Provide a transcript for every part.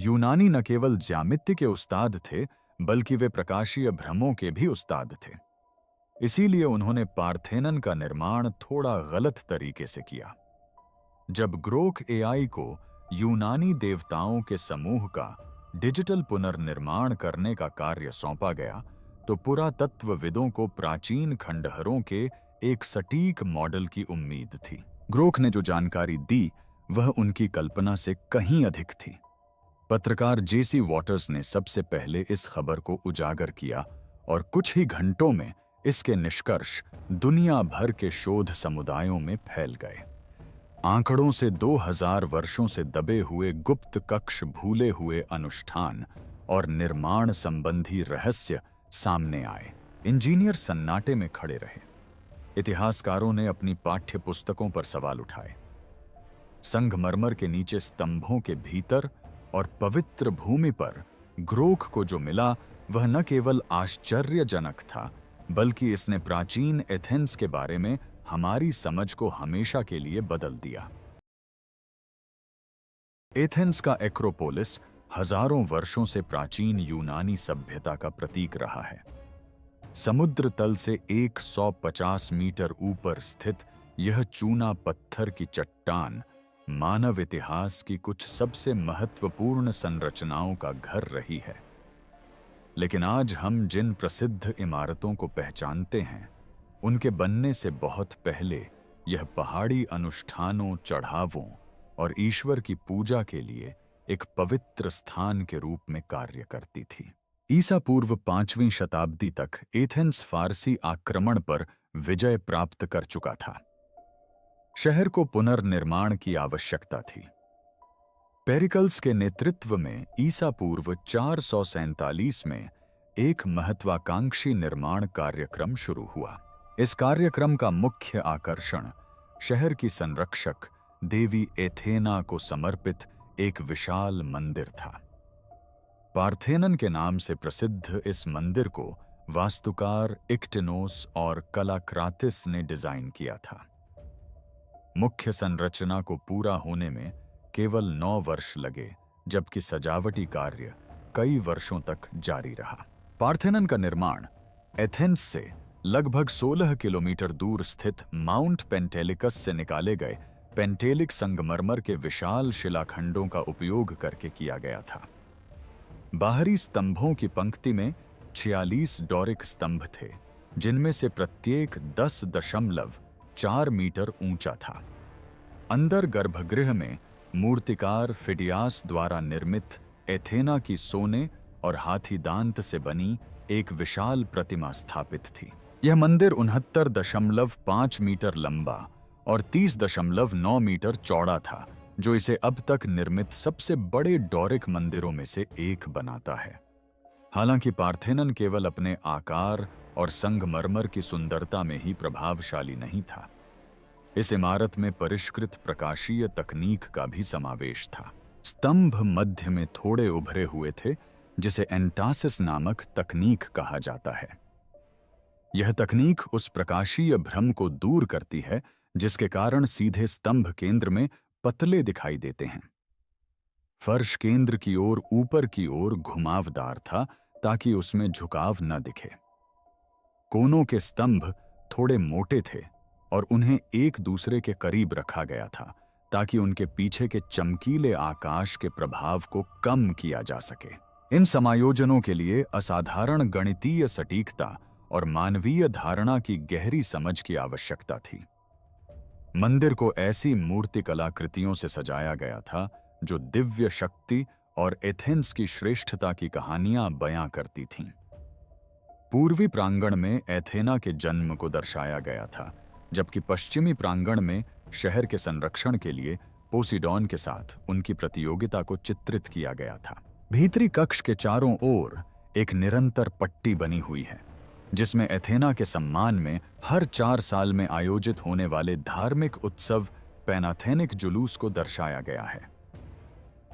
यूनानी न केवल ज्यामिति के उस्ताद थे, बल्कि वे प्रकाशीय भ्रमों के भी उस्ताद थे। इसीलिए उन्होंने पार्थेनन का निर्माण थोड़ा गलत तरीके से किया। जब ग्रोक एआई को यूनानी देवताओं के समूह का डिजिटल पुनर्निर्माण करने का कार्य सौंपा गया, तो पुरातत्वविदों को प्राचीन खंडहरों के एक सटीक मॉडल की उम्मीद थी। ग्रोक ने जो जानकारी दी, वह उनकी कल्पना से कहीं अधिक थी। पत्रकार जेसी वॉटर्स ने सबसे पहले इस खबर को उजागर किया और कुछ ही घंटों में इसके निष्कर्ष दुनिया भर के शोध समुदायों में फैल गए। आंकड़ों से 2000 वर्षों से दबे हुए गुप्त कक्ष, भूले हुए अनुष्ठान और निर्माण संबंधी रहस्य सामने आए। इंजीनियर सन्नाटे में खड़े रहे। इतिहासकारों ने अपनी पाठ्य पुस्तकों पर सवाल उठाए। संगमरमर के नीचे स्तंभों के भीतर और पवित्र भूमि पर ग्रोक को जो मिला, वह न केवल आश्चर्यजनक था, बल्कि इसने प्राचीन एथेंस के बारे में हमारी समझ को हमेशा के लिए बदल दिया। एथेंस का एक्रोपोलिस हजारों वर्षों से प्राचीन यूनानी सभ्यता का प्रतीक रहा है। समुद्र तल से 150 मीटर ऊपर स्थित यह चूना पत्थर की चट्टान मानव इतिहास की कुछ सबसे महत्वपूर्ण संरचनाओं का घर रही है। लेकिन आज हम जिन प्रसिद्ध इमारतों को पहचानते हैं, उनके बनने से बहुत पहले यह पहाड़ी अनुष्ठानों, चढ़ावों और ईश्वर की पूजा के लिए एक पवित्र स्थान के रूप में कार्य करती थी। ईसा पूर्व 5वीं शताब्दी तक एथेंस फारसी आक्रमण पर विजय प्राप्त कर चुका था। शहर को पुनर्निर्माण की आवश्यकता थी। पेरिकल्स के नेतृत्व में ईसा पूर्व 447 में एक महत्वाकांक्षी निर्माण कार्यक्रम शुरू हुआ। इस कार्यक्रम का मुख्य आकर्षण शहर की संरक्षक देवी एथेना को समर्पित एक विशाल मंदिर था। पार्थेनन के नाम से प्रसिद्ध इस मंदिर को वास्तुकार इक्टिनोस और कलाक्रातिस ने डिजाइन किया था। मुख्य संरचना को पूरा होने में केवल 9 वर्ष लगे, जबकि सजावटी कार्य कई वर्षों तक जारी रहा। पार्थेनन का निर्माण एथेंस से लगभग 16 किलोमीटर दूर स्थित माउंट पेंटेलिकस से निकाले गए पेंटेलिक संगमरमर के विशाल शिलाखंडों का उपयोग करके किया गया था। बाहरी स्तंभों की पंक्ति में 46 डोरिक स्तंभ थे, जिनमें से प्रत्येक 10.4 मीटर ऊंचा था। अंदर गर्भगृह में मूर्तिकार फिडियास द्वारा निर्मित एथेना की सोने और हाथी दांत से बनी एक विशाल प्रतिमा स्थापित थी। यह मंदिर 69.5 मीटर लंबा और 30.9 मीटर चौड़ा था, जो इसे अब तक निर्मित सबसे बड़े डोरिक मंदिरों में से एक बनाता है। हालांकि पार्थेनन केवल अपने आकार और संगमरमर की सुंदरता में ही प्रभावशाली नहीं था। इस इमारत में परिष्कृत प्रकाशीय तकनीक का भी समावेश था। स्तंभ मध्य में थोड़े उभरे हुए थे, जिसे एंटासिस नामक तकनीक कहा जाता है। यह तकनीक उस प्रकाशीय भ्रम को दूर करती है जिसके कारण सीधे स्तंभ केंद्र में पतले दिखाई देते हैं। फर्श केंद्र की ओर ऊपर की ओर घुमावदार था, ताकि उसमें झुकाव न दिखे। कोनों के स्तंभ थोड़े मोटे थे और उन्हें एक दूसरे के करीब रखा गया था, ताकि उनके पीछे के चमकीले आकाश के प्रभाव को कम किया जा सके। इन समायोजनों के लिए असाधारण गणितीय सटीकता और मानवीय धारणा की गहरी समझ की आवश्यकता थी। मंदिर को ऐसी मूर्ति कलाकृतियों से सजाया गया था जो दिव्य शक्ति और एथेंस की श्रेष्ठता की कहानियां बयां करती थीं। पूर्वी प्रांगण में एथेना के जन्म को दर्शाया गया था, जबकि पश्चिमी प्रांगण में शहर के संरक्षण के लिए पोसीडॉन के साथ उनकी प्रतियोगिता को चित्रित किया गया था। भीतरी कक्ष के चारों ओर एक निरंतर पट्टी बनी हुई है, जिसमें एथेना के सम्मान में हर 4 साल में आयोजित होने वाले धार्मिक उत्सव पैनाथेनिक जुलूस को दर्शाया गया है।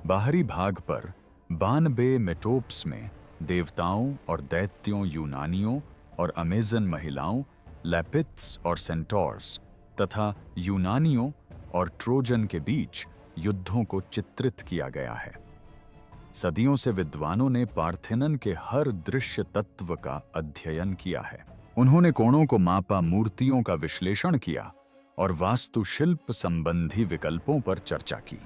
बाहरी भाग पर बानबे मेटोप्स में देवताओं और दैत्यों, यूनानियों और अमेजन महिलाओं, लैपिथ्स और सेंटोर्स तथा यूनानियों और ट्रोजन के बीच युद्धों को चित्रित किया गया है। सदियों से विद्वानों ने पार्थेनन के हर दृश्य तत्व का अध्ययन किया है। उन्होंने कोणों को मापा, मूर्तियों का विश्लेषण किया और वास्तुशिल्प संबंधी विकल्पों पर चर्चा की।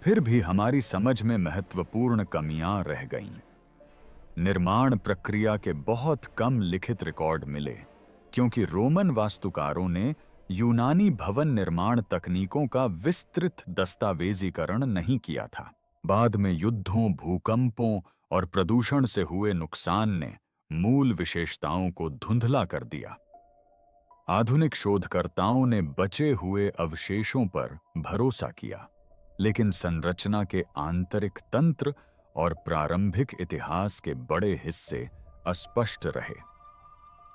फिर भी हमारी समझ में महत्वपूर्ण कमियां रह गईं। निर्माण प्रक्रिया के बहुत कम लिखित रिकॉर्ड मिले, क्योंकि रोमन वास्तुकारों ने यूनानी भवन निर्माण तकनीकों का विस्तृत दस्तावेजीकरण नहीं किया था। बाद में युद्धों, भूकंपों और प्रदूषण से हुए नुकसान ने मूल विशेषताओं को धुंधला कर दिया। आधुनिक शोधकर्ताओं ने बचे हुए अवशेषों पर भरोसा किया, लेकिन संरचना के आंतरिक तंत्र और प्रारंभिक इतिहास के बड़े हिस्से अस्पष्ट रहे।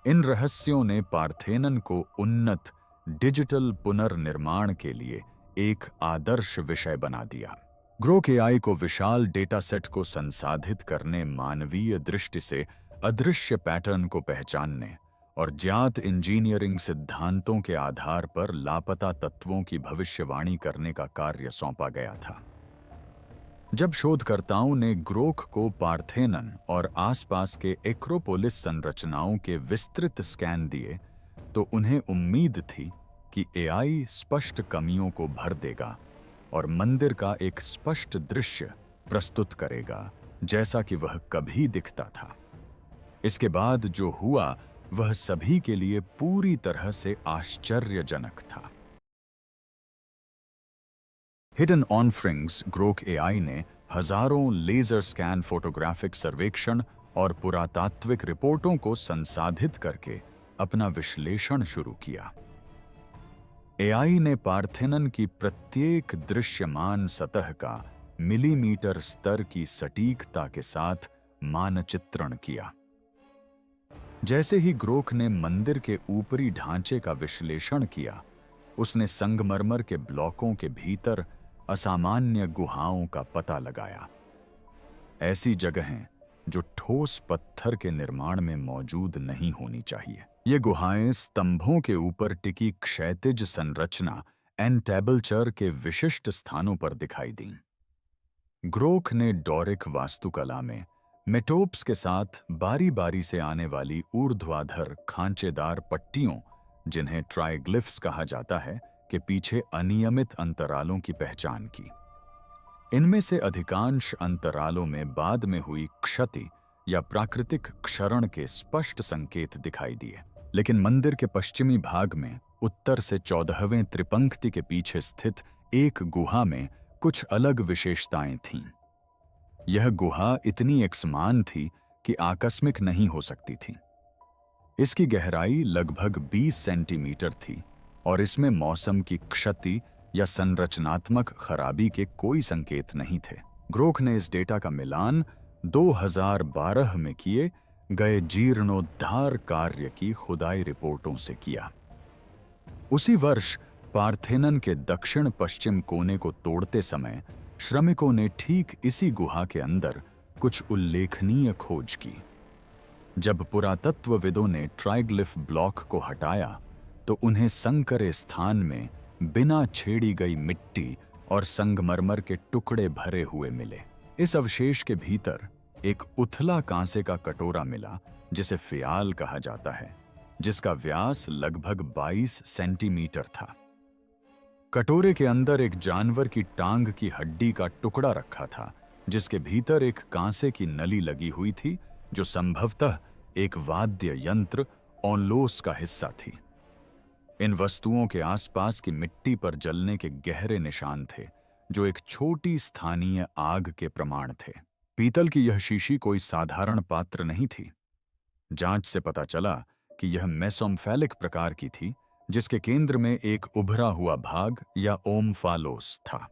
इन रहस्यों ने पार्थेनन को उन्नत डिजिटल पुनर्निर्माण के लिए एक आदर्श विषय बना दिया। ग्रोक एआई को विशाल डेटासेट को संसाधित करने, मानवीय दृष्टि से अदृश्य पैटर्न को पहचानने और ज्ञात इंजीनियरिंग सिद्धांतों के आधार पर लापता तत्वों की भविष्यवाणी करने का कार्य सौंपा गया था। जब शोधकर्ताओं ने ग्रोक को पार्थेनन और आसपास के एक्रोपोलिस संरचनाओं के विस्तृत स्कैन दिए, तो उन्हें उम्मीद थी कि एआई स्पष्ट कमियों को भर देगा और मंदिर का एक स्पष्ट दृश्य प्रस्तुत करेगा, जैसा कि वह कभी दिखता था। इसके बाद जो हुआ वह सभी के लिए पूरी तरह से आश्चर्यजनक था। हिडन ऑनफ्रिंग्स ग्रोक एआई ने हजारों लेजर स्कैन, फोटोग्राफिक सर्वेक्षण और पुरातात्विक रिपोर्टों को संसाधित करके अपना विश्लेषण शुरू किया। एआई ने पार्थेनन की प्रत्येक दृश्यमान सतह का मिलीमीटर स्तर की सटीकता के साथ मानचित्रण किया। जैसे ही ग्रोक ने मंदिर के ऊपरी ढांचे का विश्लेषण किया, उसने संगमरमर के ब्लॉकों के भीतर असामान्य गुहाओं का पता लगाया। ऐसी जगहें जो ठोस पत्थर के निर्माण में मौजूद नहीं होनी चाहिए। ये गुहाएं स्तंभों के ऊपर टिकी क्षैतिज संरचना एंटेबलचर के विशिष्ट स्थानों पर दिखाई दीं। ग्रोक ने डोरिक वास्तुकला में मेटोप्स के साथ बारी बारी से आने वाली ऊर्ध्वाधर खांचेदार पट्टियों, जिन्हें ट्राइग्लिफ्स कहा जाता है, के पीछे अनियमित अंतरालों की पहचान की। इनमें से अधिकांश अंतरालों में बाद में हुई क्षति या प्राकृतिक क्षरण के स्पष्ट संकेत दिखाई दिए, लेकिन मंदिर के पश्चिमी भाग में उत्तर से 14वें त्रिपंक्ति के पीछे स्थित एक गुहा में कुछ अलग विशेषताएं थीं। यह गुहा इतनी एकसमान थी कि आकस्मिक नहीं हो सकती थी। इसकी गहराई लगभग 20 सेंटीमीटर थी और इसमें मौसम की क्षति या संरचनात्मक खराबी के कोई संकेत नहीं थे। ग्रोक ने इस डेटा का मिलान 2012 में किए गए जीर्णोद्धार कार्य की खुदाई रिपोर्टों से किया। उसी वर्ष पार्थेनन के दक्षिण पश्चिम कोने को तोड़ते समय श्रमिकों ने ठीक इसी गुहा के अंदर कुछ उल्लेखनीय खोज की। जब पुरातत्वविदों ने ट्राइग्लिफ ब्लॉक को हटाया, तो उन्हें संकरे स्थान में बिना छेड़ी गई मिट्टी और संगमरमर के टुकड़े भरे हुए मिले। इस अवशेष के भीतर एक उथला कांसे का कटोरा मिला, जिसे फ्याल कहा जाता है, जिसका व्यास लगभग 22 सेंटीमीटर था। कटोरे के अंदर एक जानवर की टांग की हड्डी का टुकड़ा रखा था, जिसके भीतर एक कांसे की नली लगी हुई थी, जो संभवतः एक वाद्य यंत्र ओनलोस का हिस्सा थी। इन वस्तुओं के आसपास की मिट्टी पर जलने के गहरे निशान थे, जो एक छोटी स्थानीय आग के प्रमाण थे। पीतल की यह शीशी कोई साधारण पात्र नहीं थी। जांच से पता चला कि यह मेसोम्फेलिक प्रकार की थी, जिसके केंद्र में एक उभरा हुआ भाग या ओमफालोस था।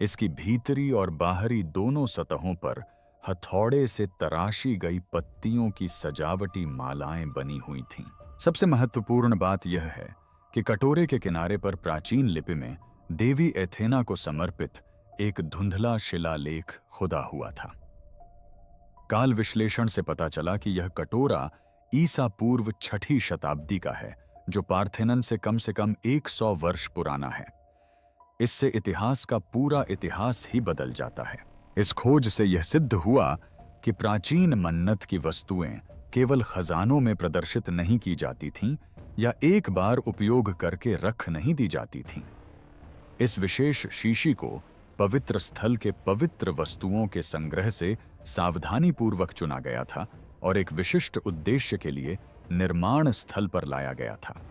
इसकी भीतरी और बाहरी दोनों सतहों पर हथौड़े से तराशी गई पत्तियों की सजावटी मालाएं बनी हुई थीं। सबसे महत्वपूर्ण बात यह है कि कटोरे के किनारे पर प्राचीन लिपि में देवी एथेना को समर्पित एक धुंधला शिलालेख खुदा हुआ था। काल विश्लेषण से पता चला कि यह कटोरा ईसा पूर्व 6ठी शताब्दी का है, जो पार्थेनन से कम 100 वर्ष पुराना है। इससे इतिहास का पूरा इतिहास ही बदल जाता है। इस खोज से यह सिद्ध हुआ कि प्राचीन मन्नत की वस्तुएं केवल खजानों में प्रदर्शित नहीं की जाती थीं या एक बार उपयोग करके रख नहीं दी जाती थीं। इस विशेष शीशी को पवित्र स्थल के पवित्र वस्तुओं के संग्रह से सावधानीपूर्वक चुना गया था और एक विशिष्ट उद्देश्य के लिए निर्माण स्थल पर लाया गया था।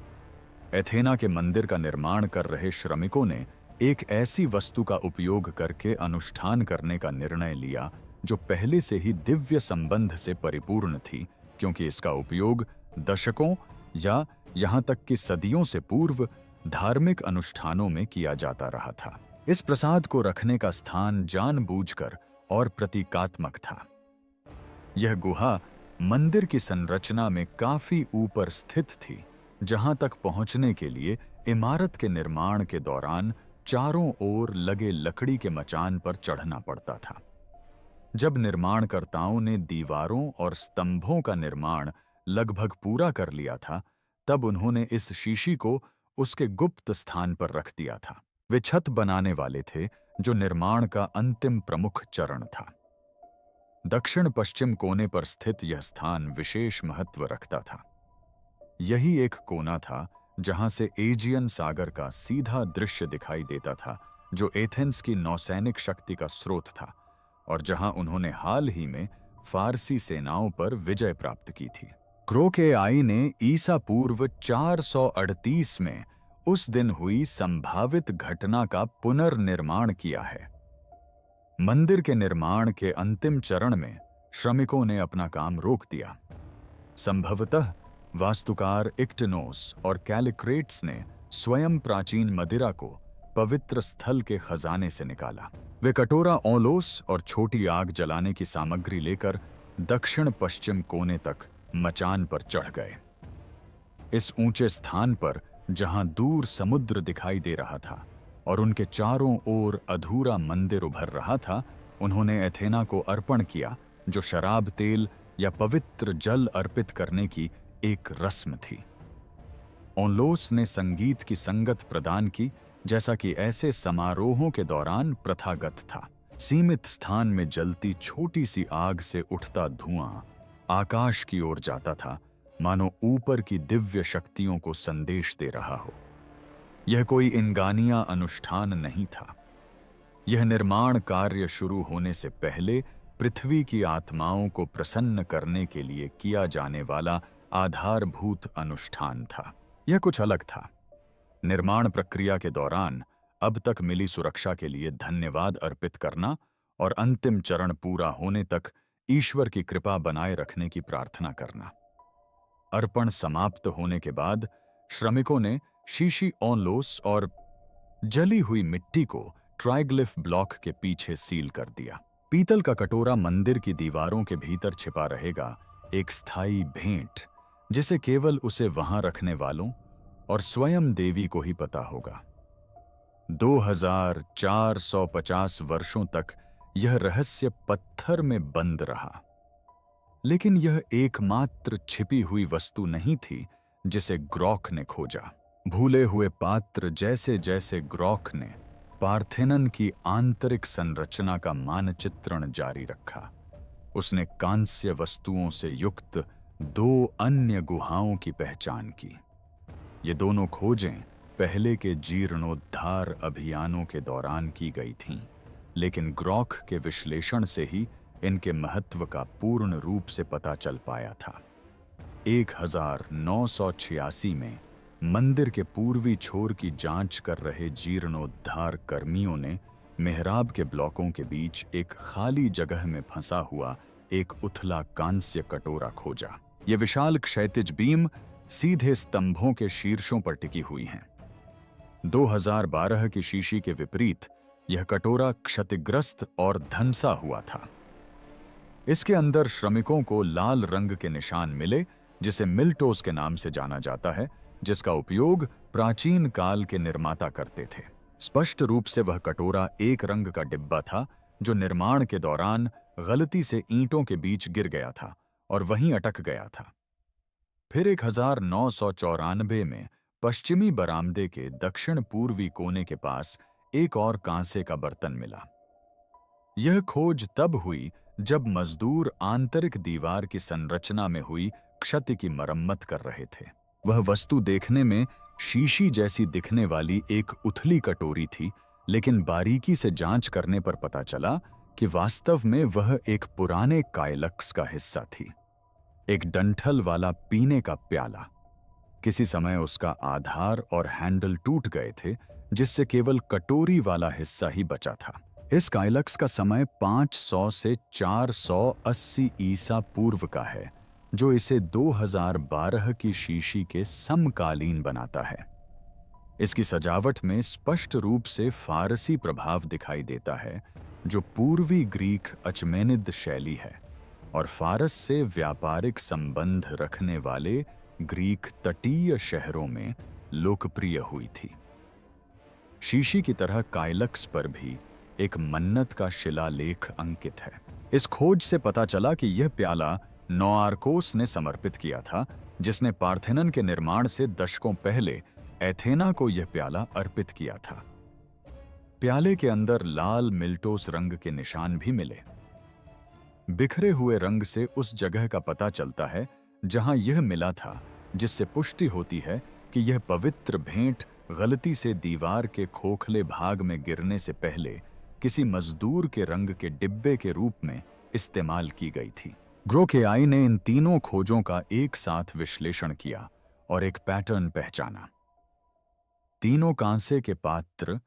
एथेना के मंदिर का निर्माण कर रहे श्रमिकों ने एक ऐसी वस्तु का उपयोग करके अनुष्ठान करने का निर्णय लिया जो पहले से ही दिव्य संबंध से परिपूर्ण थी, क्योंकि इसका उपयोग दशकों या यहाँ तक कि सदियों से पूर्व धार्मिक अनुष्ठानों में किया जाता रहा था। इस प्रसाद को रखने का स्थान जानबूझकर और प्रतीकात्मक था। यह गुहा मंदिर की संरचना में काफी ऊपर स्थित थी, जहां तक पहुंचने के लिए इमारत के निर्माण के दौरान चारों ओर लगे लकड़ी के मचान पर चढ़ना पड़ता था। जब निर्माणकर्ताओं ने दीवारों और स्तंभों का निर्माण लगभग पूरा कर लिया था, तब उन्होंने इस शीशी को उसके गुप्त स्थान पर रख दिया था। वे छत बनाने वाले थे, जो निर्माण का अंतिम प्रमुख चरण था। दक्षिण पश्चिम कोने पर स्थित यह स्थान विशेष महत्व रखता था। यही एक कोना था जहां से एजियन सागर का सीधा दृश्य दिखाई देता था, जो एथेंस की नौसैनिक शक्ति का स्रोत था और जहां उन्होंने हाल ही में फारसी सेनाओं पर विजय प्राप्त की थी। क्रोकेआई ने ईसा पूर्व 438 में उस दिन हुई संभावित घटना का पुनर्निर्माण किया है। मंदिर के निर्माण के अंतिम चरण में श्रमिकों ने अपना काम रोक दिया। संभवतः वास्तुकार इक्टिनोस और कैलिक्रेट्स ने स्वयं प्राचीन मदिरा को पवित्र स्थल के खजाने से निकाला। वे कटोरा ओलोस और छोटी आग जलाने की सामग्री लेकर दक्षिण पश्चिम कोने तक मचान पर चढ़ गए। इस ऊंचे स्थान पर जहां दूर समुद्र दिखाई दे रहा था और उनके चारों ओर अधूरा मंदिर उभर रहा था, उन्होंने एथेना को अर्पण किया, जो शराब तेल या पवित्र जल अर्पित करने की एक रस्म थी। ओनलोस ने संगीत की संगत प्रदान की, जैसा कि ऐसे समारोहों के दौरान प्रथागत था। सीमित स्थान में जलती छोटी सी आग से उठता धुआं आकाश की ओर जाता था, मानो ऊपर की दिव्य शक्तियों को संदेश दे रहा हो। यह कोई इंगानिया अनुष्ठान नहीं था। यह निर्माण कार्य शुरू होने से पहले पृथ्वी की आत्माओं को प्रसन्न करने के लिए किया जाने वाला आधारभूत अनुष्ठान था। यह कुछ अलग था। निर्माण प्रक्रिया के दौरान अब तक मिली सुरक्षा के लिए धन्यवाद अर्पित करना और अंतिम चरण पूरा होने तक ईश्वर की कृपा बनाए रखने की प्रार्थना करना। अर्पण समाप्त होने के बाद श्रमिकों ने शीशी ओनलोस और जली हुई मिट्टी को ट्राइग्लिफ ब्लॉक के पीछे सील कर दिया। पीतल का कटोरा मंदिर की दीवारों के भीतर छिपा रहेगा, एक स्थायी भेंट जिसे केवल उसे वहां रखने वालों और स्वयं देवी को ही पता होगा। 2450 वर्षों तक यह रहस्य पत्थर में बंद रहा, लेकिन यह एकमात्र छिपी हुई वस्तु नहीं थी जिसे ग्रॉक ने खोजा। भूले हुए पात्र जैसे जैसे ग्रॉक ने पार्थेनन की आंतरिक संरचना का मानचित्रण जारी रखा, उसने कांस्य वस्तुओं से युक्त 2 अन्य गुहाओं की पहचान की। ये दोनों खोजें पहले के जीर्णोद्धार अभियानों के दौरान की गई थीं, लेकिन ग्रॉक के विश्लेषण से ही इनके महत्व का पूर्ण रूप से पता चल पाया था। 1986 में मंदिर के पूर्वी छोर की जांच कर रहे जीर्णोद्धार कर्मियों ने मेहराब के ब्लॉकों के बीच एक खाली जगह में फंसा हुआ एक उथला कांस्य कटोरा खोजा। ये विशाल क्षैतिज बीम सीधे स्तंभों के शीर्षों पर टिकी हुई हैं। 2012 की शीशी के विपरीत यह कटोरा क्षतिग्रस्त और धंसा हुआ था। इसके अंदर श्रमिकों को लाल रंग के निशान मिले, जिसे मिल्टोस के नाम से जाना जाता है, जिसका उपयोग प्राचीन काल के निर्माता करते थे। स्पष्ट रूप से वह कटोरा एक रंग का डिब्बा था जो निर्माण के दौरान गलती से ईंटों के बीच गिर गया था और वहीं अटक गया था। फिर 1994 में पश्चिमी बरामदे के दक्षिण पूर्वी कोने के पास एक और कांसे का बर्तन मिला। यह खोज तब हुई जब मजदूर आंतरिक दीवार की संरचना में हुई क्षति की मरम्मत कर रहे थे। वह वस्तु देखने में शीशी जैसी दिखने वाली एक उथली कटोरी थी, लेकिन बारीकी से जांच करने पर पता चला कि वास्तव में वह एक पुराने काइलक्स का हिस्सा थी। एक डंठल वाला पीने का प्याला। किसी समय उसका आधार और हैंडल टूट गए थे, जिससे केवल कटोरी वाला हिस्सा ही बचा था। इस काइलक्स का समय 500 से 480 ईसा पूर्व का है, जो इसे 2012 की शीशी के समकालीन बनाता है। इसकी सजावट में स्पष्ट रूप से फारसी प्रभाव दिखाई देता है, जो पूर्वी ग्रीक अचमेनिद शैली है और फारस से व्यापारिक संबंध रखने वाले ग्रीक तटीय शहरों में लोकप्रिय हुई थी। शीशी की तरह काइलक्स पर भी एक मन्नत का शिलालेख अंकित है। इस खोज से पता चला कि यह प्याला नोआर्कोस ने समर्पित किया था, जिसने पार्थेनन के निर्माण से दशकों पहले एथेना को यह प्याला अर्पित किया था। प्याले के अंदर लाल मिल्टोस रंग के निशान भी मिले। बिखरे हुए रंग से उस जगह का पता चलता है जहां यह मिला था, जिससे पुष्टि होती है कि यह पवित्र भेंट गलती से दीवार के खोखले भाग में गिरने से पहले किसी मजदूर के रंग के डिब्बे के रूप में इस्तेमाल की गई थी। ग्रोकेआई ने इन तीनों खोजों का एक साथ विश्लेषण किया और एक पैटर्न पहचाना। तीनों कांसे के पात्र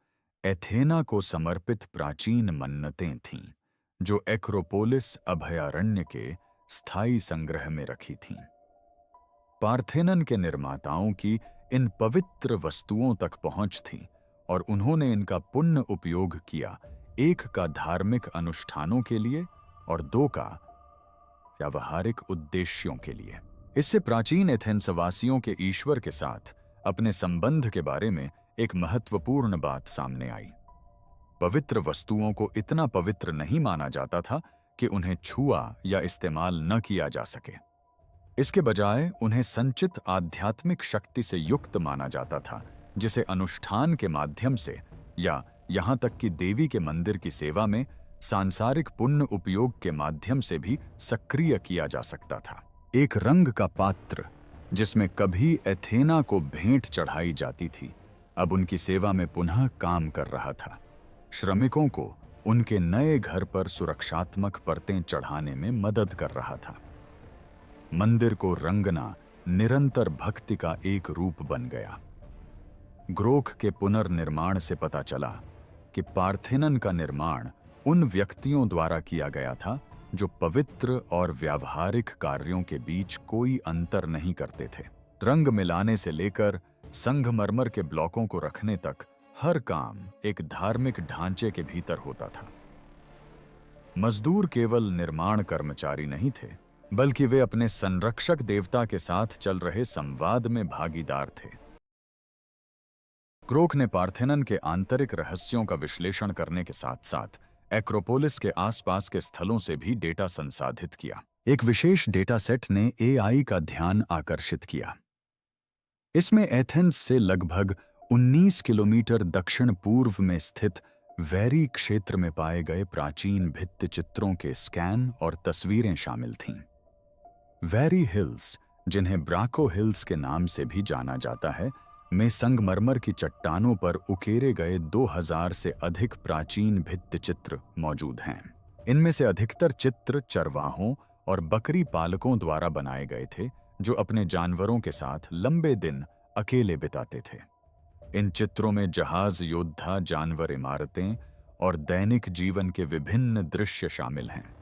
एथेना को समर्पित प्राचीन मन्नतें थीं, जो एक्रोपोलिस अभयारण्य के स्थायी संग्रह में रखी थीं। पार्थेनन के निर्माताओं की इन पवित्र वस्तुओं तक पहुंच थी और उन्होंने इनका पुण्य उपयोग किया, एक का धार्मिक अनुष्ठानों के लिए और दो का व्यावहारिक उद्देश्यों के लिए। इससे प्राचीन एथेंसवासियों के ईश्वर के साथ अपने संबंध के बारे में एक महत्वपूर्ण बात सामने आई। पवित्र वस्तुओं को इतना पवित्र नहीं माना जाता था कि उन्हें छुआ या इस्तेमाल न किया जा सके। इसके बजाय उन्हें संचित आध्यात्मिक शक्ति से युक्त माना जाता था, जिसे अनुष्ठान के माध्यम से या यहां तक कि देवी के मंदिर की सेवा में सांसारिक पुण्य उपयोग के माध्यम से भी सक्रिय किया जा सकता था। एक रंग का पात्र जिसमें कभी एथेना को भेंट चढ़ाई जाती थी, अब उनकी सेवा में पुनः काम कर रहा था। श्रमिकों को उनके नए घर पर सुरक्षात्मक परतें चढ़ाने में मदद कर रहा था। मंदिर को रंगना निरंतर भक्ति का एक रूप बन गया। ग्रोक के पुनर्निर्माण से पता चला कि पार्थेनन का निर्माण उन व्यक्तियों द्वारा किया गया था जो पवित्र और व्यावहारिक कार्यों के बीच कोई अंतर नहीं करते थे। रंग मिलाने से लेकर संगमरमर के ब्लॉकों को रखने तक हर काम एक धार्मिक ढांचे के भीतर होता था। मजदूर केवल निर्माण कर्मचारी नहीं थे, बल्कि वे अपने संरक्षक देवता के साथ चल रहे संवाद में भागीदार थे। ग्रोक ने पार्थेनन के आंतरिक रहस्यों का विश्लेषण करने के साथ साथ एक्रोपोलिस के आसपास के स्थलों से भी डेटा संसाधित किया। एक विशेष डेटा सेट ने एआई का ध्यान आकर्षित किया। इसमें एथेंस से लगभग 19 किलोमीटर दक्षिण पूर्व में स्थित वेरी क्षेत्र में पाए गए प्राचीन भित्ति चित्रों के स्कैन और तस्वीरें शामिल थीं। वेरी हिल्स, जिन्हें ब्राको हिल्स के नाम से भी जाना जाता है, में संगमरमर की चट्टानों पर उकेरे गए 2000 से अधिक प्राचीन भित्ति चित्र मौजूद हैं। इनमें से अधिकतर चित्र चरवाहों और बकरी पालकों द्वारा बनाए गए थे, जो अपने जानवरों के साथ लंबे दिन अकेले बिताते थे। इन चित्रों में जहाज, योद्धा, जानवर, इमारतें और दैनिक जीवन के विभिन्न दृश्य शामिल हैं।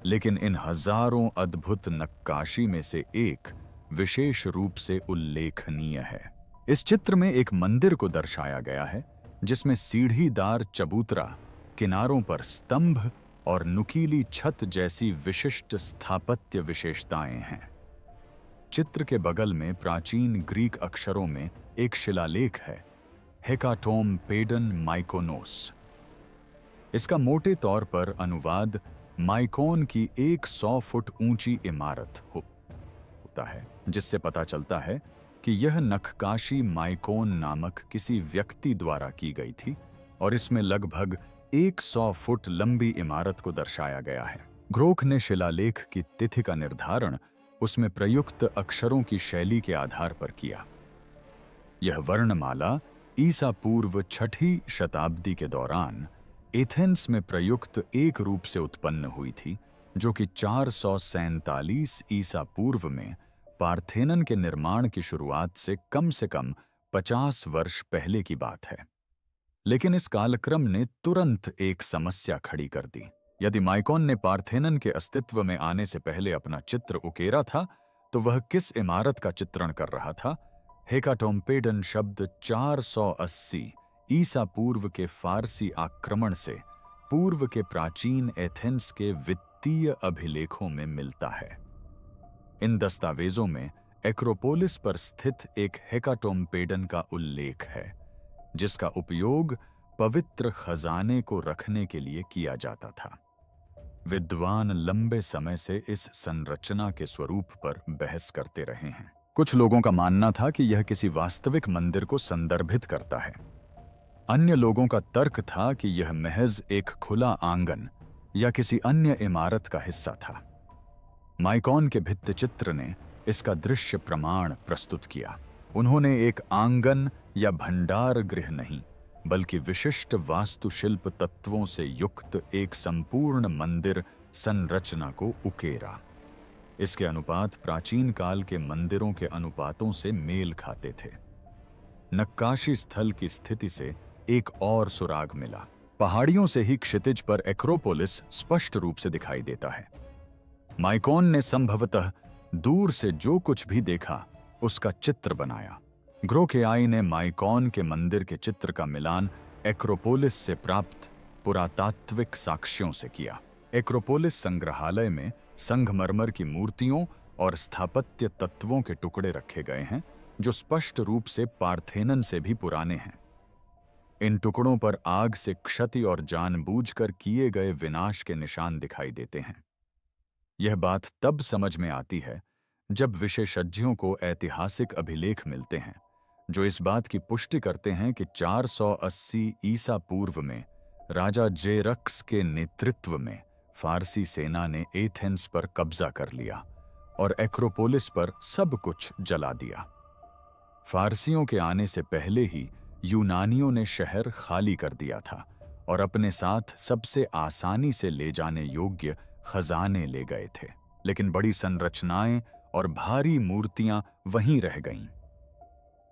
लेकिन इन हजारों अद्भुत नक्काशी में से एक विशेष रूप से उल्लेखनीय है। इस चित्र में एक मंदिर को दर्शाया गया है, जिसमें सीढ़ीदार चबूतरा, किनारों पर स्तंभ और नुकीली छत जैसी विशिष्ट स्थापत्य विशेषताएं हैं। चित्र के बगल में प्राचीन ग्रीक अक्षरों में एक शिलालेख है, हेकाटोम पेडन माइकोनोस। इसका मोटे तौर पर अनुवाद माइकोन की 100 फुट ऊंची इमारत होता है, जिससे पता चलता है कि यह नक्काशी माइकोन नामक किसी व्यक्ति द्वारा की गई थी और इसमें लगभग 100 फुट लंबी इमारत को दर्शाया गया है। ग्रोख ने शिलालेख की तिथि का निर्धारण उसमें प्रयुक्त अक्षरों की शैली के आधार पर किया। यह वर्णमाला ईसा पूर्व 6ठी शताब्दी के दौरान एथेंस में प्रयुक्त एक रूप से उत्पन्न हुई थी, जो कि 447 ईसा पूर्व में पार्थेनन के निर्माण की शुरुआत से कम 50 वर्ष पहले की बात है। लेकिन इस कालक्रम ने तुरंत एक समस्या खड़ी कर दी। यदि माइकॉन ने पार्थेनन के अस्तित्व में आने से पहले अपना चित्र उकेरा था, तो वह किस इमारत का चित्रण कर रहा था? हेकाटोम्पेडन शब्द 480 ईसा पूर्व के फारसी आक्रमण से पूर्व के प्राचीन एथेंस के वित्तीय अभिलेखों में मिलता है। इन दस्तावेजों में एक्रोपोलिस पर स्थित एक हेकाटोम्पेडन का उल्लेख है, जिसका उपयोग पवित्र खजाने को रखने के लिए किया जाता था। विद्वान लंबे समय से इस संरचना के स्वरूप पर बहस करते रहे हैं। कुछ लोगों का मानना था कि यह किसी वास्तविक मंदिर को संदर्भित करता है। अन्य लोगों का तर्क था कि यह महज एक खुला आंगन या किसी अन्य इमारत का हिस्सा था। माइकॉन के भित्तिचित्र ने इसका दृश्य प्रमाण प्रस्तुत किया। उन्होंने एक आंगन या भंडार गृह नहीं, बल्कि विशिष्ट वास्तुशिल्प तत्वों से युक्त एक संपूर्ण मंदिर संरचना को उकेरा। इसके अनुपात प्राचीन काल के मंदिरों के अनुपातों से मेल खाते थे। नक्काशी स्थल की स्थिति से एक और सुराग मिला। पहाड़ियों से ही क्षितिज पर एक्रोपोलिस स्पष्ट रूप से दिखाई देता है। माइकॉन ने संभवतः दूर से जो कुछ भी देखा उसका चित्र बनाया। ग्रोखेआई ने माइकॉन के मंदिर के चित्र का मिलान एक्रोपोलिस से प्राप्त पुरातात्विक साक्ष्यों से किया। एक्रोपोलिस संग्रहालय में संगमरमर की मूर्तियों और स्थापत्य तत्वों के टुकड़े रखे गए हैं, जो स्पष्ट रूप से पार्थेनन से भी पुराने हैं। इन टुकड़ों पर आग से क्षति और जानबूझकर किए गए विनाश के निशान दिखाई देते हैं। यह बात तब समझ में आती है जब विशेषज्ञों को ऐतिहासिक अभिलेख मिलते हैं जो इस बात की पुष्टि करते हैं कि 480 ईसा पूर्व में राजा जेरक्स के नेतृत्व में फारसी सेना ने एथेंस पर कब्जा कर लिया और एक्रोपोलिस पर सब कुछ जला दिया। फारसियों के आने से पहले ही यूनानियों ने शहर खाली कर दिया था और अपने साथ सबसे आसानी से ले जाने योग्य खजाने ले गए थे, लेकिन बड़ी संरचनाएं और भारी मूर्तियां वहीं रह गईं।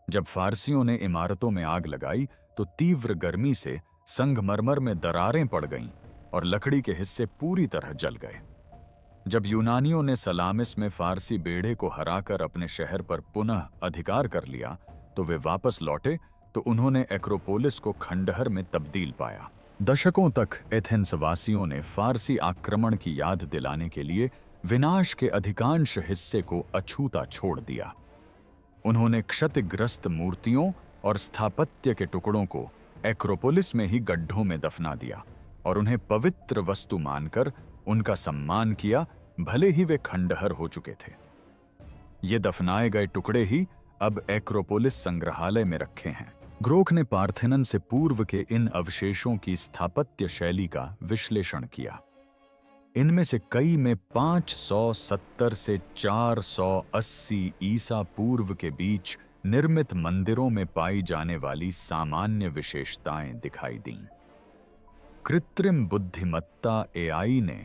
जब फारसियों ने इमारतों में आग लगाई तो तीव्र गर्मी से संगमरमर में दरारें पड़ गईं और लकड़ी के हिस्से पूरी तरह जल गए। जब यूनानियों ने सलामिस में फारसी बेड़े को हराकर अपने शहर पर पुनः अधिकार कर लिया तो वे वापस लौटे तो उन्होंने एक्रोपोलिस को खंडहर में तब्दील पाया। दशकों तक एथेंस वासियों ने फारसी आक्रमण की याद दिलाने के लिए विनाश के अधिकांश हिस्से को अछूता छोड़ दिया। उन्होंने क्षतिग्रस्त मूर्तियों और स्थापत्य के टुकड़ों को एक्रोपोलिस में ही गड्ढों में दफना दिया और उन्हें पवित्र वस्तु मानकर उनका सम्मान किया, भले ही वे खंडहर हो चुके थे। ये दफनाए गए टुकड़े ही अब एक्रोपोलिस संग्रहालय में रखे हैं। ग्रोख ने पार्थेनन से पूर्व के इन अवशेषों की स्थापत्य शैली का विश्लेषण किया। इनमें से कई में 570 से 480 ईसा पूर्व के बीच निर्मित मंदिरों में पाई जाने वाली सामान्य विशेषताएं दिखाई दीं। कृत्रिम बुद्धिमत्ता एआई ने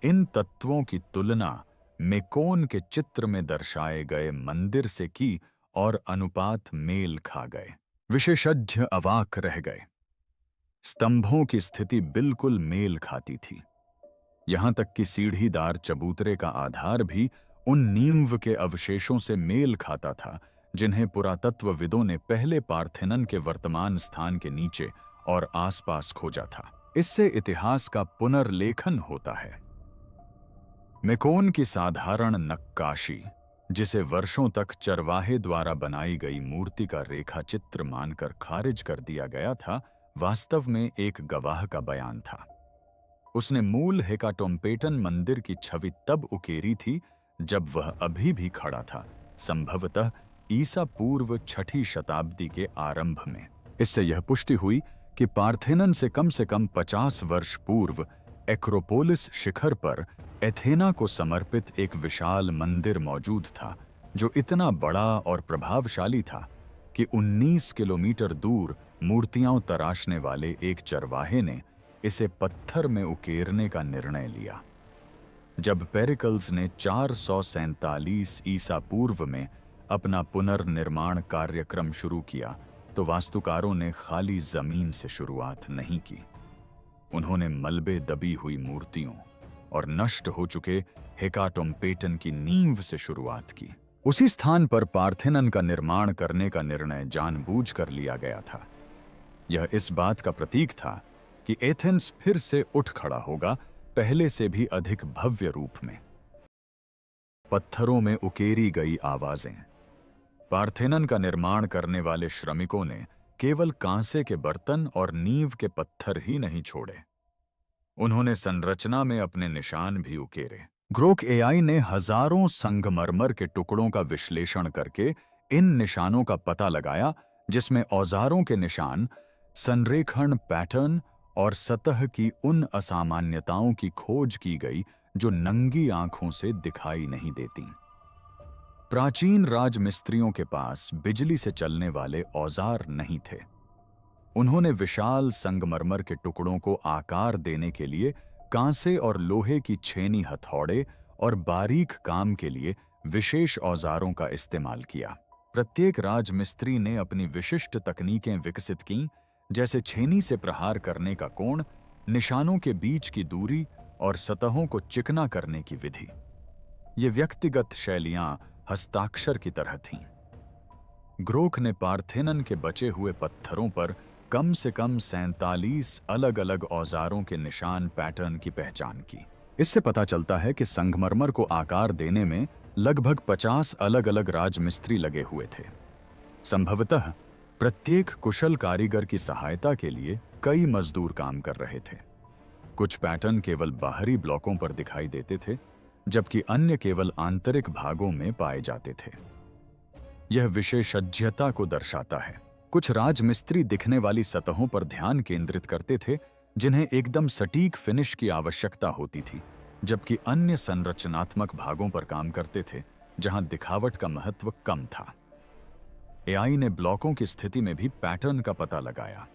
इन तत्वों की तुलना मेकोन के चित्र में दर्शाए गए मंदिर से की और अनुपात मेल खा गए। विशेषज्ञ अवाक रह गए। स्तंभों की स्थिति बिल्कुल मेल खाती थी। यहां तक कि सीढ़ीदार चबूतरे का आधार भी उन नींव के अवशेषों से मेल खाता था जिन्हें पुरातत्वविदों ने पहले पार्थेनन के वर्तमान स्थान के नीचे और आसपास खोजा था। इससे इतिहास का पुनर्लेखन होता है। मेकोन की साधारण नक्काशी, जिसे वर्षों तक चरवाहे द्वारा बनाई गई मूर्ति का रेखा चित्र मानकर खारिज कर दिया गया था, वास्तव में एक गवाह का बयान था। उसने मूल हेकाटोम्पेटन मंदिर की छवि तब उकेरी थी जब वह अभी भी खड़ा था, संभवतः ईसा पूर्व 6ठी शताब्दी के आरंभ में। इससे यह पुष्टि हुई कि पार्थेनन से कम 50 वर्ष पूर्व एक्रोपोलिस शिखर पर एथेना को समर्पित एक विशाल मंदिर मौजूद था, जो इतना बड़ा और प्रभावशाली था कि 19 किलोमीटर दूर मूर्तियां तराशने वाले एक चरवाहे ने इसे पत्थर में उकेरने का निर्णय लिया। जब पेरिकल्स ने 447 ईसा पूर्व में अपना पुनर्निर्माण कार्यक्रम शुरू किया, तो वास्तुकारों ने खाली जमीन से शुरुआत नहीं की। उन्होंने मलबे दबी हुई मूर्तियों और नष्ट हो चुके हेकाटोम्पेटन की नींव से शुरुआत की। उसी स्थान पर पार्थेनन का निर्माण करने का निर्णय जानबूझकर लिया गया था। यह इस बात का प्रतीक था कि एथेंस फिर से उठ खड़ा होगा, पहले से भी अधिक भव्य रूप में। पत्थरों में उकेरी गई आवाजें। पार्थेनन का निर्माण करने वाले श्रमिकों ने केवल कांसे के बर्तन और नींव के पत्थर ही नहीं छोड़े, उन्होंने संरचना में अपने निशान भी उकेरे। ग्रोक एआई ने हजारों संगमरमर के टुकड़ों का विश्लेषण करके इन निशानों का पता लगाया, जिसमें औजारों के निशान, संरेखण पैटर्न और सतह की उन असामान्यताओं की खोज की गई जो नंगी आंखों से दिखाई नहीं देती। प्राचीन राजमिस्त्रियों के पास बिजली से चलने वाले औजार नहीं थे। उन्होंने विशाल संगमरमर के टुकड़ों को आकार देने के लिए कांसे और लोहे की छेनी हथौड़े और बारीक काम के लिए विशेष औजारों का इस्तेमाल किया। प्रत्येक राजमिस्त्री ने अपनी विशिष्ट तकनीकें विकसित कीं, जैसे छेनी से प्रहार करने का कोण, निशानों के बीच की दूरी और सतहों को चिकना करने की विधि। ये व्यक्तिगत शैलियां हस्ताक्षर की तरह थीं। ग्रोक ने पार्थेनन के बचे हुए पत्थरों पर कम से कम 47 अलग-अलग औजारों के निशान पैटर्न की पहचान की। इससे पता चलता है कि संगमरमर को आकार देने में लगभग 50 अलग-अलग राजमिस्त्री लगे हुए थे। संभवतः प्रत्येक कुशल कारीगर की सहायता के लिए कई मजदूर काम कर रहे थे। कुछ पैटर्न केवल बाहरी ब्लॉकों पर दिखाई देते थे, जबकि अन्य केवल आंतरिक भागों में पाए जाते थे। यह विशेषज्ञता को दर्शाता है। कुछ राजमिस्त्री दिखने वाली सतहों पर ध्यान केंद्रित करते थे, जिन्हें एकदम सटीक फिनिश की आवश्यकता होती थी, जबकि अन्य संरचनात्मक भागों पर काम करते थे, जहां दिखावट का महत्व कम था। एआई ने ब्लॉकों की स्थिति में भी पैटर्न का पता लगाया।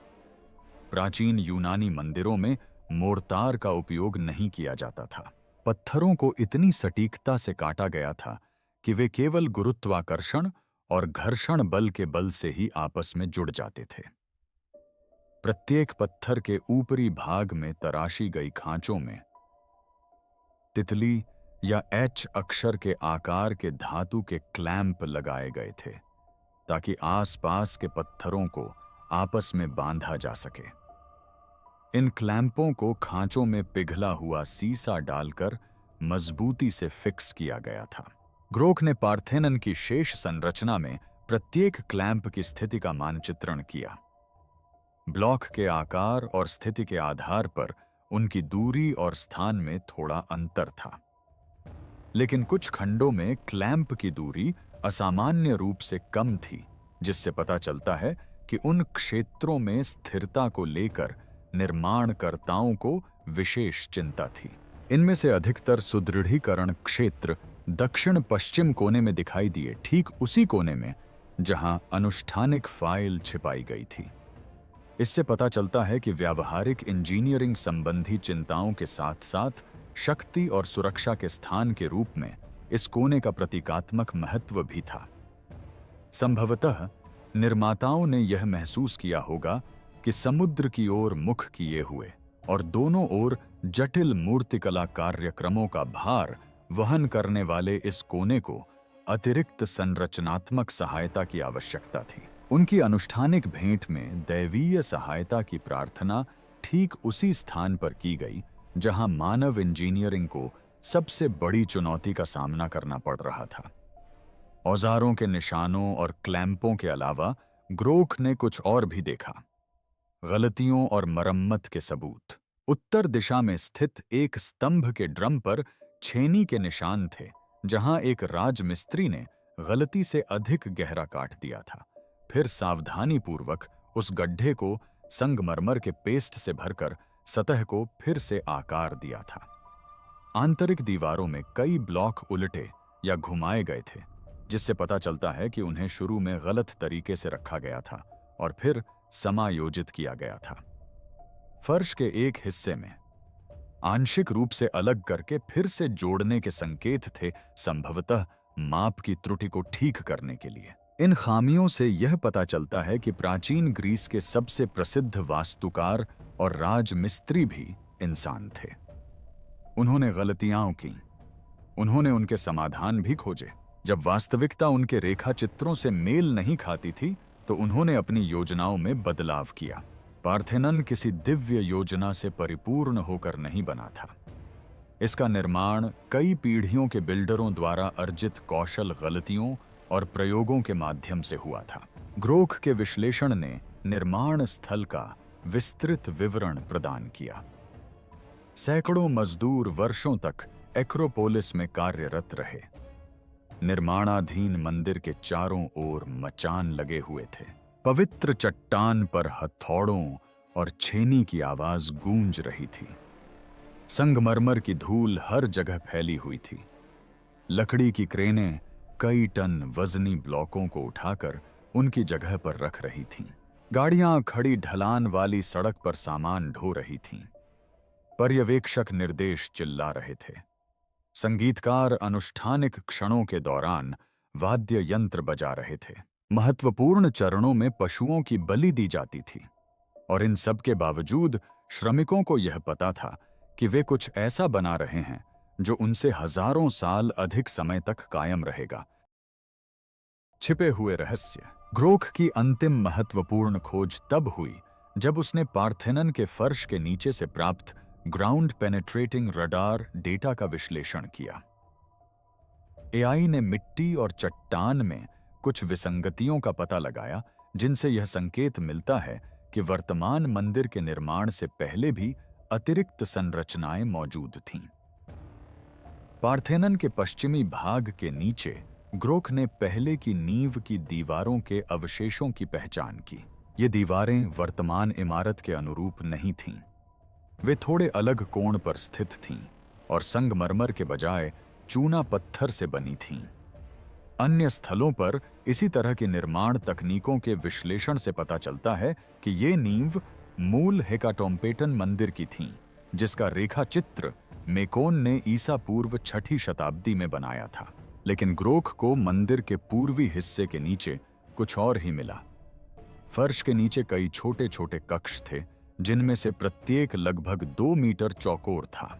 प्राचीन यूनानी मंदिरों में मोर्टार का उपयोग नहीं किया जाता था। पत्थरों को इतनी सटीकता से काटा गया था कि वे केवल गुरुत्वाकर्षण और घर्षण बल के बल से ही आपस में जुड़ जाते थे। प्रत्येक पत्थर के ऊपरी भाग में तराशी गई खांचों में तितली या एच अक्षर के आकार के धातु के क्लैंप लगाए गए थे, ताकि आसपास के पत्थरों को आपस में बांधा जा सके। इन क्लैंपों को खांचों में पिघला हुआ सीसा डालकर मजबूती से फिक्स किया गया था। ग्रोक ने पार्थेनन की शेष संरचना में प्रत्येक क्लैंप की स्थिति का मानचित्रण किया। ब्लॉक के आकार और स्थिति के आधार पर उनकी दूरी और स्थान में थोड़ा अंतर था, लेकिन कुछ खंडों में क्लैंप की दूरी असामान्य रूप से कम थी, जिससे पता चलता है कि उन क्षेत्रों में स्थिरता को लेकर निर्माणकर्ताओं को विशेष चिंता थी। इनमें से अधिकतर सुदृढ़ीकरण क्षेत्र दक्षिण पश्चिम कोने में दिखाई दिए, ठीक उसी कोने में जहां अनुष्ठानिक फाइल छिपाई गई थी। इससे पता चलता है कि व्यावहारिक इंजीनियरिंग संबंधी चिंताओं के साथ साथ शक्ति और सुरक्षा के स्थान के रूप में इस कोने का प्रतीकात्मक महत्व भी था। संभवतः निर्माताओं ने यह महसूस किया होगा कि समुद्र की ओर मुख किए हुए और दोनों ओर जटिल मूर्तिकला कार्यक्रमों का भार वहन करने वाले इस कोने को अतिरिक्त संरचनात्मक सहायता की आवश्यकता थी। उनकी अनुष्ठानिक भेंट में दैवीय सहायता की प्रार्थना ठीक उसी स्थान पर की गई जहां मानव इंजीनियरिंग को सबसे बड़ी चुनौती का सामना करना पड़ रहा था। औजारों के निशानों और क्लैंपों के अलावा ग्रोक ने कुछ और भी देखा। गलतियों और मरम्मत के सबूत। उत्तर दिशा में स्थित एक स्तंभ के ड्रम पर छेनी के निशान थे, जहां एक राजमिस्त्री ने गलती से अधिक गहरा काट दिया था, फिर सावधानीपूर्वक उस गड्ढे को संगमरमर के पेस्ट से भरकर सतह को फिर से आकार दिया था। आंतरिक दीवारों में कई ब्लॉक उलटे या घुमाए गए थे, जिससे पता चलता है कि उन्हें शुरू में गलत तरीके से रखा गया था और फिर समायोजित किया गया था। फर्श के एक हिस्से में आंशिक रूप से अलग करके फिर से जोड़ने के संकेत थे, संभवतः माप की त्रुटि को ठीक करने के लिए। इन खामियों से यह पता चलता है कि प्राचीन ग्रीस के सबसे प्रसिद्ध वास्तुकार और राजमिस्त्री भी इंसान थे। उन्होंने गलतियां की, उन्होंने उनके समाधान भी खोजे। जब वास्तविकता उनके रेखा चित्रों से मेल नहीं खाती थी, तो उन्होंने अपनी योजनाओं में बदलाव किया। पार्थेनन किसी दिव्य योजना से परिपूर्ण होकर नहीं बना था। इसका निर्माण कई पीढ़ियों के बिल्डरों द्वारा अर्जित कौशल, गलतियों और प्रयोगों के माध्यम से हुआ था। ग्रोख के विश्लेषण ने निर्माण स्थल का विस्तृत विवरण प्रदान किया। सैकड़ों मजदूर वर्षों तक एक्रोपोलिस में कार्यरत रहे। निर्माणाधीन मंदिर के चारों ओर मचान लगे हुए थे। पवित्र चट्टान पर हथौड़ों और छेनी की आवाज गूंज रही थी। संगमरमर की धूल हर जगह फैली हुई थी। लकड़ी की क्रेनें कई टन वजनी ब्लॉकों को उठाकर उनकी जगह पर रख रही थीं। गाड़ियां खड़ी ढलान वाली सड़क पर सामान ढो रही थीं। पर्यवेक्षक निर्देश चिल्ला रहे थे। संगीतकार अनुष्ठानिक क्षणों के दौरान वाद्य यंत्र बजा रहे थे। महत्वपूर्ण चरणों में पशुओं की बलि दी जाती थी, और इन सब के बावजूद श्रमिकों को यह पता था कि वे कुछ ऐसा बना रहे हैं जो उनसे हजारों साल अधिक समय तक कायम रहेगा। छिपे हुए रहस्य। ग्रोख की अंतिम महत्वपूर्ण खोज तब हुई जब उसने पार्थेनन के फर्श के नीचे से प्राप्त ग्राउंड पेनेट्रेटिंग रडार डेटा का विश्लेषण किया। एआई ने मिट्टी और चट्टान में कुछ विसंगतियों का पता लगाया, जिनसे यह संकेत मिलता है कि वर्तमान मंदिर के निर्माण से पहले भी अतिरिक्त संरचनाएं मौजूद थीं। पार्थेनन के पश्चिमी भाग के नीचे ग्रोख ने पहले की नींव की दीवारों के अवशेषों की पहचान की। ये दीवारें वर्तमान इमारत के अनुरूप नहीं थीं। वे थोड़े अलग कोण पर स्थित थीं और संगमरमर के बजाय चूना पत्थर से बनी थीं। अन्य स्थलों पर इसी तरह की निर्माण तकनीकों के विश्लेषण से पता चलता है कि ये नींव मूल हेकाटोम्पेटन मंदिर की थीं, जिसका रेखा चित्र मेकोन ने ईसा पूर्व 6ठी शताब्दी में बनाया था। लेकिन ग्रोख को मंदिर के पूर्वी हिस्से के नीचे कुछ और ही मिला। फर्श के नीचे कई छोटे छोटे कक्ष थे, जिनमें से प्रत्येक लगभग 2 मीटर चौकोर था।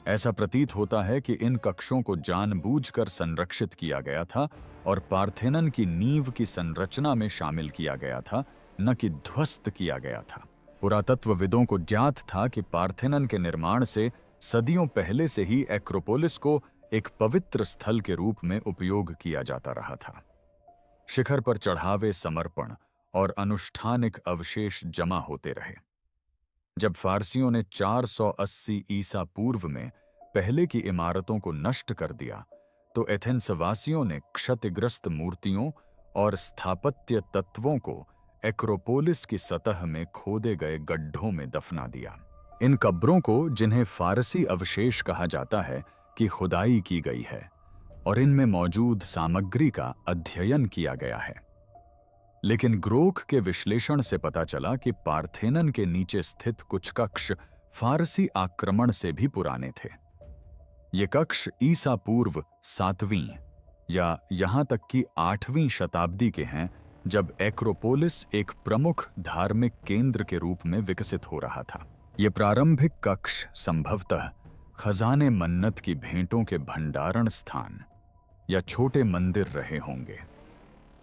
ऐसा प्रतीत होता है कि इन कक्षों को जानबूझकर संरक्षित किया गया था और पार्थेनन की नींव की संरचना में शामिल किया गया था, न कि ध्वस्त किया गया था। पुरातत्वविदों को ज्ञात था कि पार्थेनन के निर्माण से सदियों पहले से ही एक्रोपोलिस को एक पवित्र स्थल के रूप में उपयोग किया जाता रहा था। शिखर पर चढ़ावे, समर्पण और अनुष्ठानिक अवशेष जमा होते रहे। जब फारसियों ने 480 ईसा पूर्व में पहले की इमारतों को नष्ट कर दिया, तो एथेंसवासियों ने क्षतिग्रस्त मूर्तियों और स्थापत्य तत्वों को एक्रोपोलिस की सतह में खोदे गए गड्ढों में दफना दिया। इन कब्रों को, जिन्हें फारसी अवशेष कहा जाता है, की खुदाई की गई है और इनमें मौजूद सामग्री का अध्ययन किया गया है। लेकिन ग्रोख के विश्लेषण से पता चला कि पार्थेनन के नीचे स्थित कुछ कक्ष फारसी आक्रमण से भी पुराने थे। ये कक्ष ईसा पूर्व 7वीं या यहां तक कि 8वीं शताब्दी के हैं, जब एक्रोपोलिस एक प्रमुख धार्मिक केंद्र के रूप में विकसित हो रहा था। ये प्रारंभिक कक्ष संभवतः खजाने मन्नत की भेंटों के भंडारण स्थान या छोटे मंदिर रहे होंगे।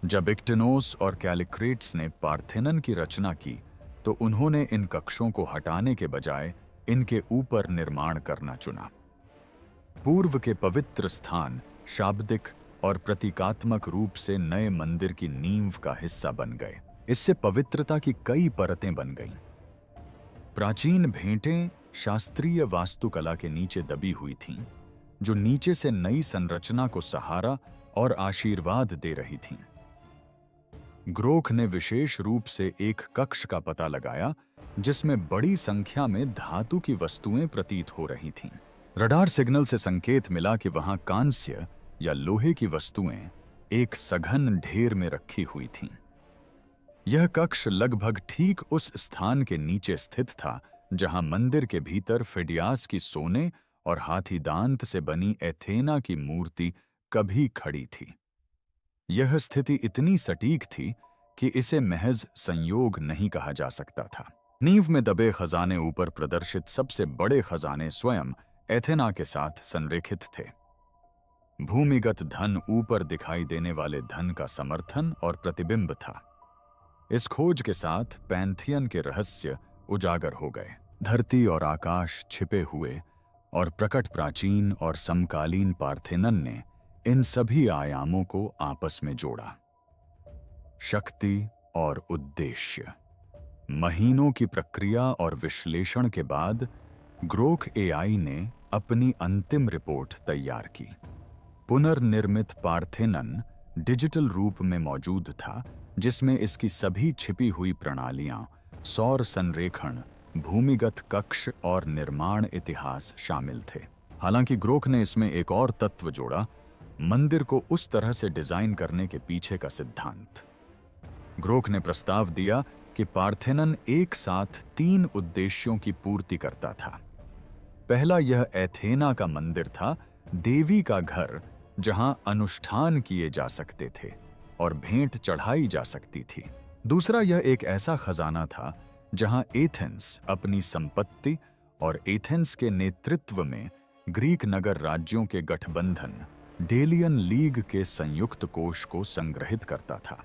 जब इक्टिनोस और कैलिक्रेट्स ने पार्थेनन की रचना की, तो उन्होंने इन कक्षों को हटाने के बजाय इनके ऊपर निर्माण करना चुना। पूर्व के पवित्र स्थान शाब्दिक और प्रतीकात्मक रूप से नए मंदिर की नींव का हिस्सा बन गए। इससे पवित्रता की कई परतें बन गईं। प्राचीन भेंटें शास्त्रीय वास्तुकला के नीचे दबी हुई थीं, जो नीचे से नई संरचना को सहारा और आशीर्वाद दे रही थीं। ग्रोख ने विशेष रूप से एक कक्ष का पता लगाया जिसमें बड़ी संख्या में धातु की वस्तुएं प्रतीत हो रही थीं। रडार सिग्नल से संकेत मिला कि वहां कांस्य या लोहे की वस्तुएं एक सघन ढेर में रखी हुई थीं। यह कक्ष लगभग ठीक उस स्थान के नीचे स्थित था जहां मंदिर के भीतर फिडियास की सोने और हाथी दांत से बनी एथेना की मूर्ति कभी खड़ी थी। यह स्थिति इतनी सटीक थी कि इसे महज संयोग नहीं कहा जा सकता था। नींव में दबे खजाने ऊपर प्रदर्शित सबसे बड़े खजाने स्वयं एथेना के साथ संरेखित थे। भूमिगत धन ऊपर दिखाई देने वाले धन का समर्थन और प्रतिबिंब था। इस खोज के साथ पैंथियन के रहस्य उजागर हो गए। धरती और आकाश छिपे हुए और प्रकट प्राचीन और समकालीन पार्थेनन ने इन सभी आयामों को आपस में जोड़ा। शक्ति और उद्देश्य। महीनों की प्रक्रिया और विश्लेषण के बाद ग्रोख एआई ने अपनी अंतिम रिपोर्ट तैयार की। पुनर्निर्मित पार्थेनन डिजिटल रूप में मौजूद था, जिसमें इसकी सभी छिपी हुई प्रणालियां, सौर संरेखण, भूमिगत कक्ष और निर्माण इतिहास शामिल थे। हालांकि ग्रोख ने इसमें एक और तत्व जोड़ा, मंदिर को उस तरह से डिजाइन करने के पीछे का सिद्धांत। ग्रोख ने प्रस्ताव दिया कि पार्थेनन एक साथ 3 उद्देश्यों की पूर्ति करता था। पहला, यह एथेना का मंदिर था, देवी का घर जहां अनुष्ठान किए जा सकते थे और भेंट चढ़ाई जा सकती थी। दूसरा, यह एक ऐसा खजाना था जहां एथेंस अपनी संपत्ति और एथेंस के नेतृत्व में ग्रीक नगर राज्यों के गठबंधन डेलियन लीग के संयुक्त कोष को संग्रहित करता था।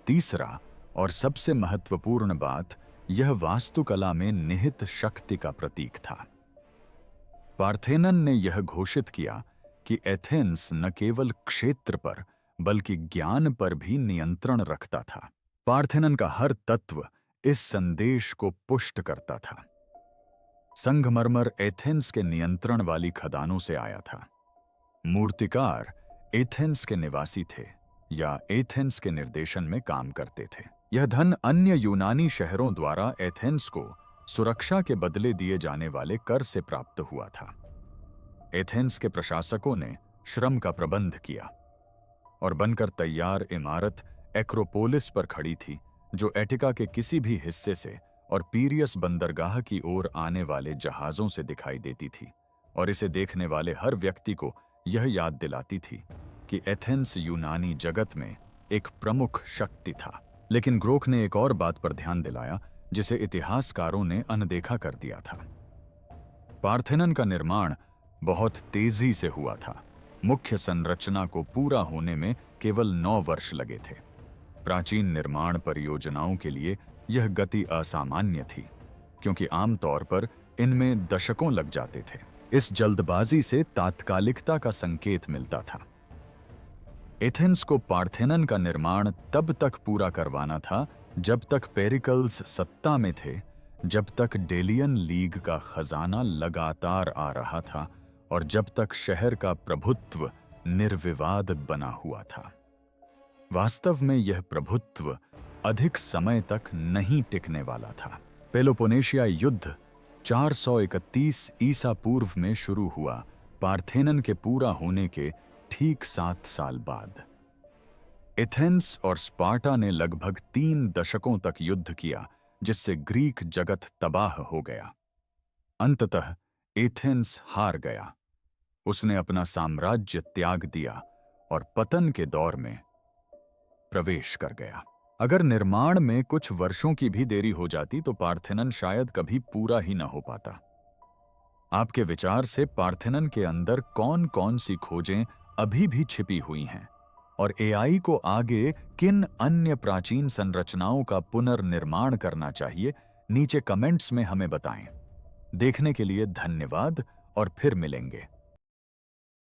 तीसरा और सबसे महत्वपूर्ण बात, यह वास्तुकला में निहित शक्ति का प्रतीक था। पार्थेनन ने यह घोषित किया कि एथेंस न केवल क्षेत्र पर बल्कि ज्ञान पर भी नियंत्रण रखता था। पार्थेनन का हर तत्व इस संदेश को पुष्ट करता था। संगमरमर एथेंस के नियंत्रण वाली खदानों से आया था। मूर्तिकार एथेंस के निवासी थे या एथेंस के निर्देशन में काम करते थे। यह धन अन्य यूनानी शहरों द्वारा एथेंस को सुरक्षा के बदले दिए जाने वाले कर से प्राप्त हुआ था। एथेंस के प्रशासकों ने श्रम का प्रबंध किया और बनकर तैयार इमारत एक्रोपोलिस पर खड़ी थी, जो एटिका के किसी भी हिस्से से और पीरियस बंदरगाह की ओर आने वाले जहाजों से दिखाई देती थी, और इसे देखने वाले हर व्यक्ति को यह याद दिलाती थी कि एथेंस यूनानी जगत में एक प्रमुख शक्ति था। लेकिन ग्रोख ने एक और बात पर ध्यान दिलाया जिसे इतिहासकारों ने अनदेखा कर दिया था। पार्थेनन का निर्माण बहुत तेजी से हुआ था। मुख्य संरचना को पूरा होने में केवल 9 वर्ष लगे थे। प्राचीन निर्माण परियोजनाओं के लिए यह गति असामान्य थी, क्योंकि आमतौर पर इनमें दशकों लग जाते थे। इस जल्दबाजी से तात्कालिकता का संकेत मिलता था। एथेंस को पार्थेनन का निर्माण तब तक पूरा करवाना था जब तक पेरिकल्स सत्ता में थे, जब तक डेलियन लीग का खजाना लगातार आ रहा था और जब तक शहर का प्रभुत्व निर्विवाद बना हुआ था। वास्तव में यह प्रभुत्व अधिक समय तक नहीं टिकने वाला था। पेलोपोनेशिया युद्ध 431 ईसा पूर्व में शुरू हुआ, पार्थेनन के पूरा होने के ठीक 7 साल बाद। एथेंस और स्पार्टा ने लगभग 3 दशकों तक युद्ध किया, जिससे ग्रीक जगत तबाह हो गया। अंततः एथेंस हार गया। उसने अपना साम्राज्य त्याग दिया और पतन के दौर में प्रवेश कर गया। अगर निर्माण में कुछ वर्षों की भी देरी हो जाती तो पार्थेनन शायद कभी पूरा ही न हो पाता। आपके विचार से पार्थेनन के अंदर कौन-कौन सी खोजें अभी भी छिपी हुई हैं, और एआई को आगे किन अन्य प्राचीन संरचनाओं का पुनर्निर्माण करना चाहिए, नीचे कमेंट्स में हमें बताएं। देखने के लिए धन्यवाद और फिर मिलेंगे।